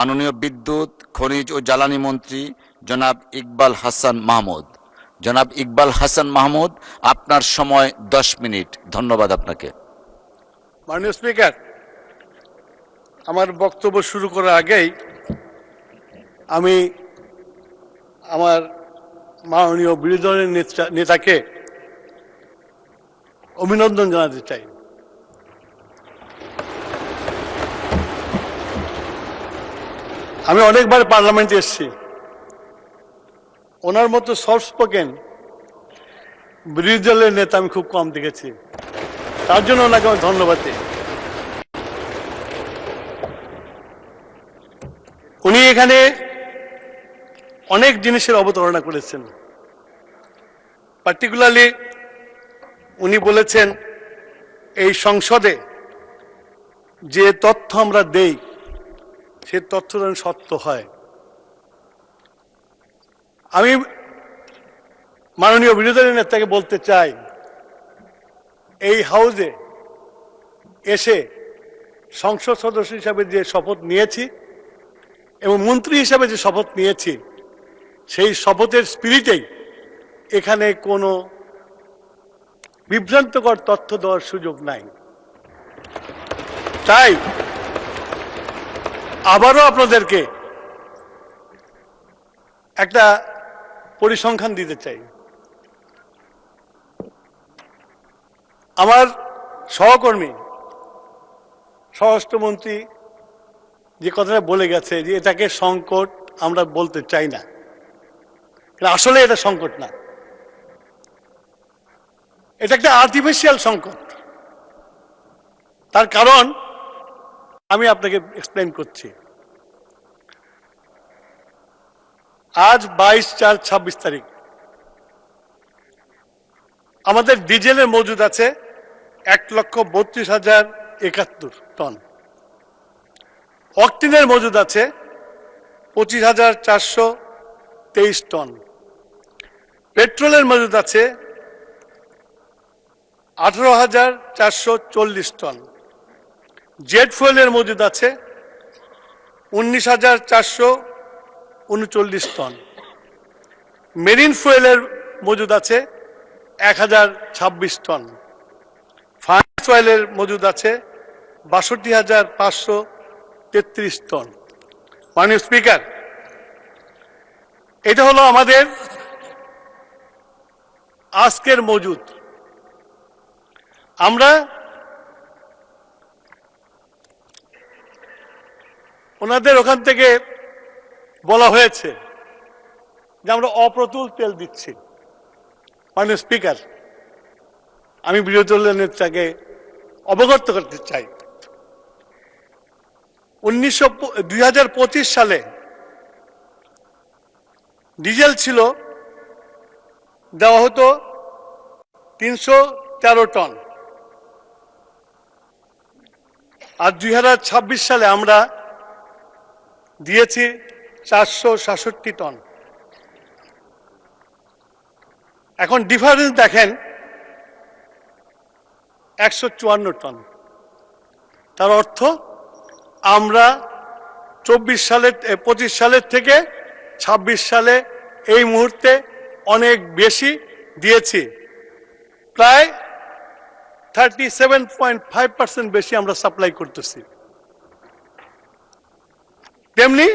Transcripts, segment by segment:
মাননীয় বিদ্যুৎ, খনিজ ও জ্বালানি মন্ত্রী জনাব ইকবাল হাসান মাহমুদ। জনাব ইকবাল হাসান মাহমুদ, আপনার সময় 10 মিনিট। ধন্যবাদ আপনাকে। মাননীয় স্পিকার, আমার বক্তব্য শুরু করার আগেই আমি আমার মাননীয় বিরোধী দলের নেতাকে অভিনন্দন জানাতে চাই। আমি অনেকবার পার্লামেন্টে এসেছি, ওনার মতো সফট স্পোকেন বিরোধী দলের নেতা আমি খুব কম দেখেছি। তার জন্য ওনাকে আমি ধন্যবাদ দিই। উনি এখানে অনেক জিনিসের অবতারণা করেছেন। পার্টিকুলারলি উনি বলেছেন এই সংসদে যে তথ্য আমরা দেই সে তথ্য যেন সত্য হয়। আমি মাননীয় বিরোধী দলের নেতাকে বলতে চাই, এই হাউজে এসে সংসদ সদস্য হিসাবে যে শপথ নিয়েছি এবং মন্ত্রী হিসাবে যে শপথ নিয়েছি, সেই শপথের স্পিরিটেই এখানে কোনো বিভ্রান্তকর তথ্য দেওয়ার সুযোগ নাই। তাই আবারও আপনাদেরকে একটা পরিসংখ্যান দিতে চাই। আমার সহকর্মী স্বরাষ্ট্রমন্ত্রী যে কথাটা বলে গেছে যে এটাকে সংকট আমরা বলতে চাই না, আসলে এটা সংকট না, এটা একটা আর্টিফিশিয়াল সংকট। তার কারণ আমি আপনাকে এক্সপ্লেন করছি। আজ 22/4/26 তারিখ আমাদের ডিজেলের মজুদ আছে 1,32,071 টন, অক্টিনের মজুদ আছে 25,423 টন, পেট্রোলের মজুদ আছে 18,440 টন, জেট ফুয়েলের মজুদ আছে 19,439 টন, মেরিন ফুয়েলের মজুদ আছে 1,026 টন, ফায়ার অয়েলের মজুদ আছে 62,533 টন। মাননীয় স্পিকার, এটা হলো আমাদের আজকের মজুদ। আমরা ওনাদের ওখান থেকে বলা হয়েছে যে আমরা অপ্রতুল তেল দিচ্ছি। মাননীয় স্পিকার, আমি বিরোধী দলের নেতাকে অবগত করতে চাই, 2025 সালে ডিজেল ছিল দেওয়া হতো 313 টন, আর 2026 সালে আমরা দিয়েছি 467 টন। এখন ডিফারেন্স দেখেন, 154 টন। তার অর্থ আমরা 25 সালের থেকে 26 সালে এই মুহূর্তে অনেক বেশি দিয়েছি, প্রায় 37.5% বেশি আমরা সাপ্লাই করতেছি। তেমনি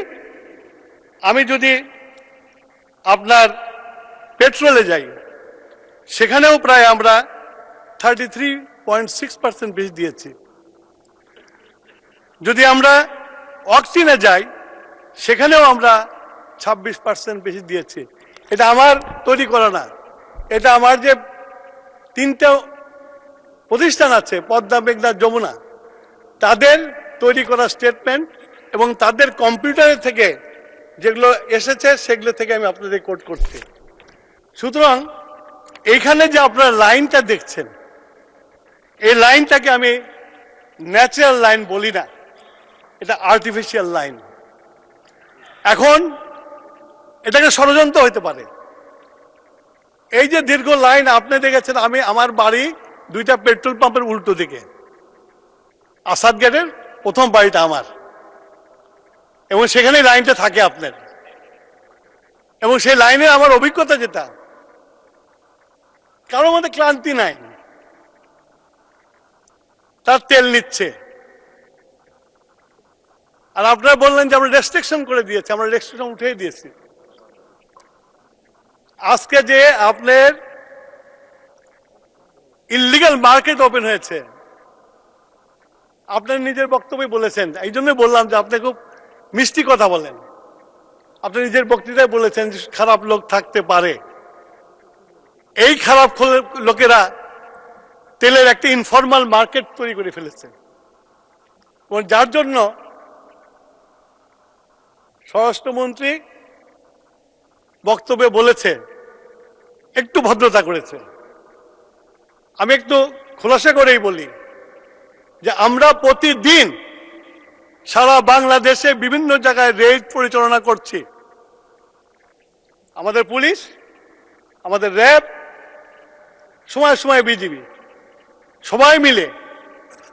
আমি যদি আপনার পেট্রোলে যাই, সেখানেও প্রায় আমরা 33.6% বেশি দিয়েছি। যদি আমরা অক্সিজেনে যাই, সেখানেও আমরা 26% বেশি দিয়েছি। এটা আমার তৈরি করা না, এটা আমার যে 3টে প্রতিষ্ঠান আছে, পদ্মা, মেঘনা, যমুনা, তাদের তৈরি করা স্টেটমেন্ট এবং তাদের কম্পিউটারের থেকে যেগুলো এসেছে সেগুলো থেকে আমি আপনাদের কোট করছি। সুতরাং এইখানে যে আপনারা লাইনটা দেখছেন, এই লাইনটাকে আমি ন্যাচারাল লাইন বলি না, এটা আর্টিফিশিয়াল লাইন। এখন এটাকে ষড়যন্ত্র হতে পারে। এই যে দীর্ঘ লাইন আপনি দেখেছেন, আমার বাড়ি 2টা পেট্রোল পাম্পের উল্টো দিকে, আসাদ গেটের প্রথম বাড়িটা আমার। এবং সেখানেই লাইনটা থাকে আপনার। এবং সেই লাইনে আমার অভিজ্ঞতা যেটা, কারোর মধ্যে ক্লান্তি নাই, তার তেল নিচ্ছে। আর আপনারা বললেন যে আমরা রেস্ট্রিকশন করে দিয়েছি, আমরা রেস্ট্রিকশন উঠিয়ে দিয়েছি। আজকে যে আপনার ইললিগাল মার্কেট ওপেন হয়েছে, আপনার নিজের বক্তব্যে বলেছেন, এই জন্যই বললাম যে আপনি খুব মিষ্টি কথা বলেন। আপনি নিজের বক্তৃতায় বলেছেন যে খারাপ লোক থাকতে পারে। এই খারাপ লোকেরা তেলের একটা ইনফরমাল মার্কেট তৈরি করে ফেলেছে, এবং যার জন্য স্বরাষ্ট্রমন্ত্রী বক্তব্যে বলেছে একটু ভদ্রতা করেছে। আমি একটু খোলাসা করেই বলি যে আমরা প্রতিদিন সারা বাংলাদেশে বিভিন্ন জায়গায় রেড পরিচালনা করছি। আমাদের পুলিশ, আমাদের র্যাব, সময় সময় বিজিবি, সবাই মিলে,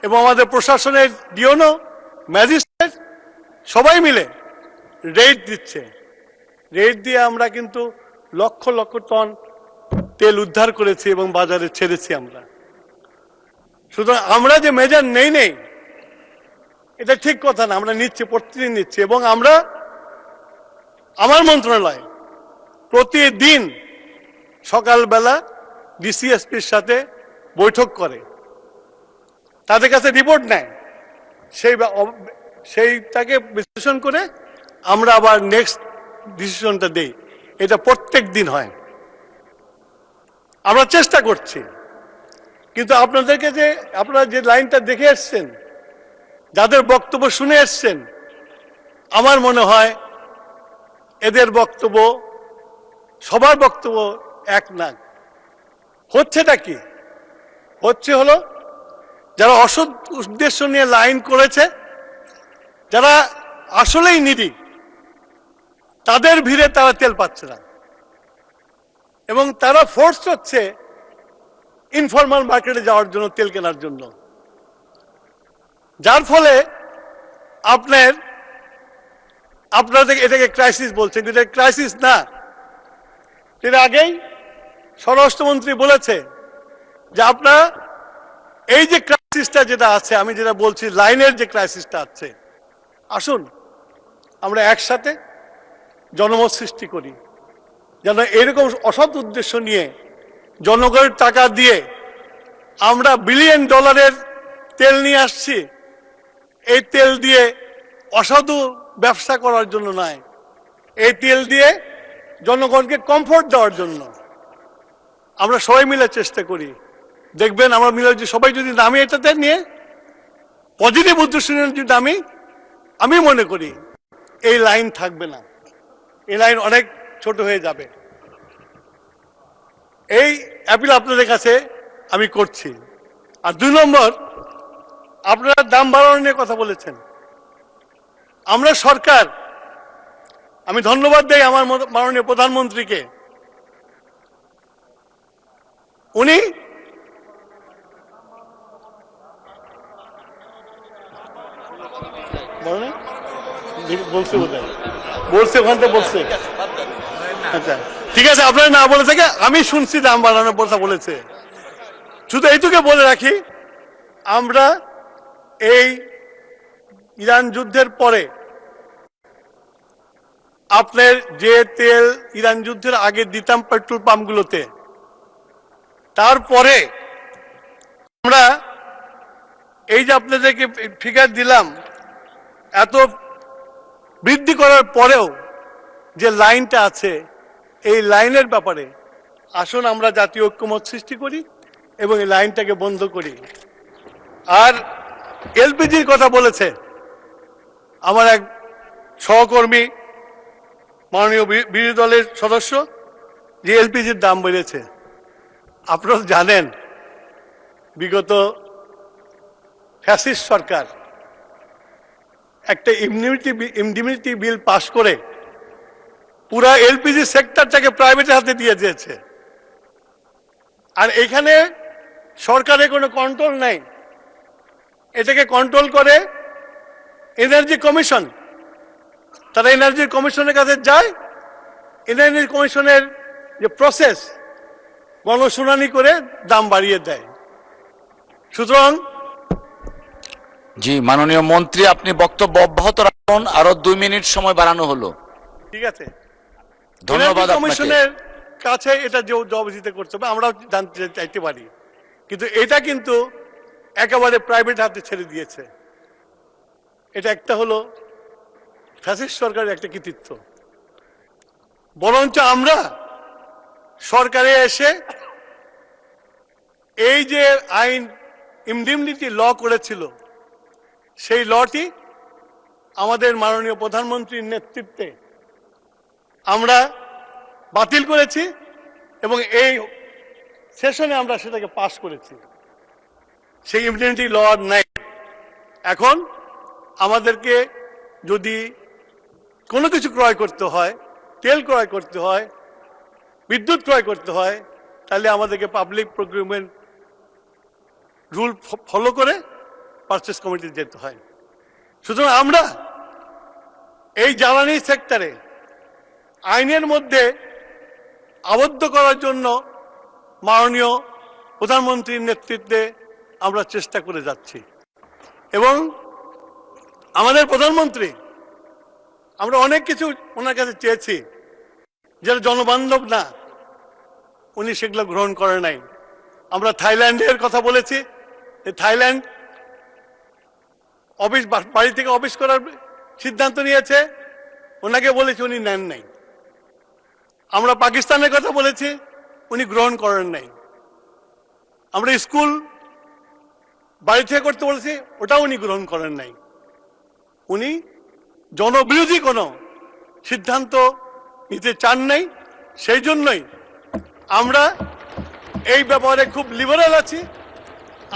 এবং আমাদের প্রশাসনের ডিওনো, ম্যাজিস্ট্রেট সবাই মিলে রেড দিচ্ছে। রেড দিয়ে আমরা কিন্তু লক্ষ লক্ষ টন তেল উদ্ধার করেছি এবং বাজারে ছেড়েছি আমরা। সুতরাং আমরা যে মেজার নেই এটা ঠিক কথা না, আমরা নিচ্ছি, প্রতিদিন নিচ্ছি। এবং আমরা, আমার মন্ত্রণালয় প্রতিদিন সকালবেলা ডিসিএসপির সাথে বৈঠক করে, তাদের কাছে রিপোর্ট নেয়, সেইটাকে বিশ্লেষণ করে আমরা আবার নেক্সট ডিসিশনটা দেই। এটা প্রত্যেক দিন হয়। আমরা চেষ্টা করছি, কিন্তু আপনাদেরকে যে আপনারা যে লাইনটা দেখে এসছেন, যাদের বক্তব্য শুনে এসছেন, আমার মনে হয় এদের বক্তব্য, সবার বক্তব্য এক না। হচ্ছেটা কি? হলো যারা অসৎ উদ্দেশ্য নিয়ে লাইন করেছে, যারা আসলেই নিডি, তাদের ভিড়ে তারা তেল পাচ্ছে না, এবং তারা ফোর্স হচ্ছে ইনফরমাল মার্কেটে যাওয়ার জন্য, তেল কেনার জন্য। যার ফলে আপনারা এটাকে ক্রাইসিস বলছেন, কিন্তু এটা ক্রাইসিস না। এর আগেই স্বরাষ্ট্রমন্ত্রী বলেছে যে আপনারা এই যে ক্রাইসিসটা যেটা আছে, আমি যেটা বলছি লাইনের যে ক্রাইসিসটা আছে, আসুন আমরা একসাথে জনমত সৃষ্টি করি, যেন এরকম অসৎ উদ্দেশ্য নিয়ে জনগণের টাকা দিয়ে আমরা বিলিয়ন ডলারের তেল নিয়ে আসছি, এই তেল দিয়ে অসাধু ব্যবসা করার জন্য নয়, এই তেল দিয়ে জনগণকে কমফোর্ট দেওয়ার জন্য। আমরা সবাই মিলে চেষ্টা করি, দেখবেন আমরা মিলে সবাই যদি নামি এটাতে নিয়ে পজিটিভ উদ্দেশ্য নিয়ে যদি আমি মনে করি এই লাইন থাকবে না, এই লাইন অনেক ছোট হয়ে যাবে। এই অ্যাপিল আপনাদের কাছে আমি করছি। আর 2 নম্বর, আপনারা দাম বাড়ানো নিয়ে কথা বলেছেন। আমরা সরকার, আমি ধন্যবাদ দেই আমার মাননীয় প্রধানমন্ত্রীকে, উনি বলছে ওখান থেকে বলছে, আচ্ছা ঠিক আছে, আপনারা না বলে থাকে, আমি শুনছি দাম বাড়ানোর কথা বলেছে। শুধু এইটুকু বলে রাখি, আমরা এই ইরান যুদ্ধের পরে আপনার যে তেল ইরান যুদ্ধের আগে দিতাম পেট্রোল পাম্পগুলোতে, তারপরে আমরা এই যে আপনাদেরকে ফিগার দিলাম, এত বৃদ্ধি করার পরেও যে লাইনটা আছে, এই লাইনের ব্যাপারে আসুন আমরা জাতীয় ঐক্যমত সৃষ্টি করি এবং এই লাইনটাকে বন্ধ করি। আর এলপিজির কথা বলেছে আমার এক সহকর্মী, মাননীয় বিরোধী দলের সদস্য, যে এলপিজির দাম বেড়েছে। আপনারা জানেন বিগত ফ্যাসিস্ট সরকার একটা ইমডিমিনিটি বিল পাশ করে পুরা এলপিজি সেক্টরটাকে প্রাইভেটের হাতে দিয়ে দিয়েছে। আর এখানে সরকারের কোনো কন্ট্রোল নাই, এটাকে কন্ট্রোল করে এনার্জি কমিশন। তারা এনার্জি কমিশনের কাছে যায়, এনার্জি কমিশনের যে প্রসেস গণশুনানি করে দাম বাড়িয়ে দেয়। সুতরাং জি মাননীয় মন্ত্রী, আপনি বক্তব্য অব্যাহত রাখুন, আরো 2 মিনিট সময় বাড়ানো হলো। ঠিক আছে, ধন্যবাদ আপনাকে। কমিশনের কাছে এটা জবাবদিহিতা করতে হবে, আমরাও জানতে চাইতে পারি, কিন্তু এটা কিন্তু একেবারে প্রাইভেট হাতে ছেড়ে দিয়েছে। এটা একটা হলো ফ্যাসিস্ট সরকারের একটা কৃতিত্ব। বরঞ্চ আমরা সরকারে এসে এই যে আইন ইমডিমনিটি ল করেছিল, সেই লটি আমাদের মাননীয় প্রধানমন্ত্রীর নেতৃত্বে আমরা বাতিল করেছি এবং এই সেশনে আমরা সেটাকে পাশ করেছি। সেই ইমডিমনিটি ল নাই। এখন আমাদেরকে যদি কোনো কিছু ক্রয় করতে হয়, তেল ক্রয় করতে হয়, বিদ্যুৎ ক্রয় করতে হয়, তাহলে আমাদেরকে পাবলিক প্রকিউরমেন্ট রুল ফলো করে পারচেস কমিটিতে যেতে হয়। সুতরাং আমরা এই জ্বালানি সেক্টরে আইনের মধ্যে আবদ্ধ করার জন্য মাননীয় প্রধানমন্ত্রীর নেতৃত্বে আমরা চেষ্টা করে যাচ্ছি এবং আমাদের প্রধানমন্ত্রী, আমরা অনেক কিছু ওনার কাছে চেয়েছি যেটা জনবান্ধব না, উনি সেগুলো গ্রহণ করে নাই। আমরা থাইল্যান্ডের কথা বলেছি, থাইল্যান্ড অফিস বাড়ি থেকে অফিস করার সিদ্ধান্ত নিয়েছে, ওনাকে বলেছি, উনি নেন নাই। আমরা পাকিস্তানের কথা বলেছি, উনি গ্রহণ করেন নাই। আমরা স্কুল বাড়ি থেকে করতে বলেছি, ওটাও উনি গ্রহণ করেন নাই। উনি জনবিরোধী কোনো সিদ্ধান্ত নিতে চান নাই। সেই জন্যই আমরা এই ব্যাপারে খুব লিবারাল আছি।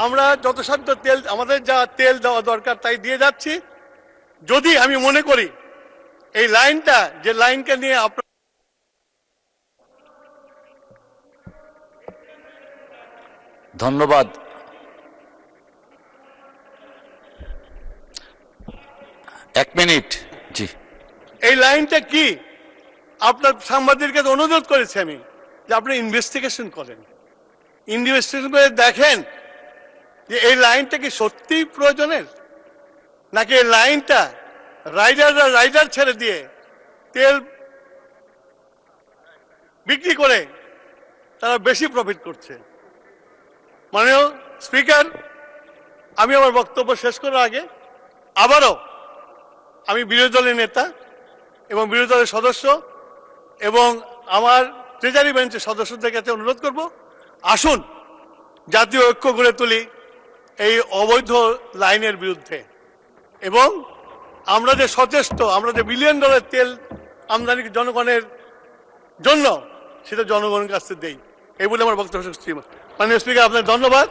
আমরা যথাসাধ্য তেল, আমাদের যা তেল দেওয়া দরকার তাই দিয়ে যাচ্ছি। যদি আমি মনে করি এই লাইনটা, যে লাইনকে নিয়ে আপনার ধন্যবাদ। এক মিনিট। জি, এই লাইনটা কি, আপনার সাংবাদিকের কাছে অনুরোধ করেছি আমি যে আপনি ইনভেস্টিগেশন করেন, ইনভেস্টিগেশন করে দেখেন যে এই লাইনটা কি সত্যিই প্রয়োজনের, নাকি এই লাইনটা রাইডাররা রাইডার ছেড়ে দিয়ে তেল বিক্রি করে তারা বেশি প্রফিট করছে। মাননীয় স্পিকার, আমি আমার বক্তব্য শেষ করার আগে আবারও আমি বিরোধী দলের নেতা এবং বিরোধী দলের সদস্য এবং আমার ট্রেজারি বেঞ্চের সদস্যদের কাছে অনুরোধ করব, আসুন জাতীয় ঐক্য গড়ে তুলি এই অবৈধ লাইনের বিরুদ্ধে এবং আমরা যে সচেষ্ট, আমরা যে $1 বিলিয়ন তেল আমদানি জনগণের জন্য, সেটা জনগণের কাছে দেই। এই বলে আমার বক্তব্য শেষ করছি। মাননীয় স্পিকার, আপনার ধন্যবাদ।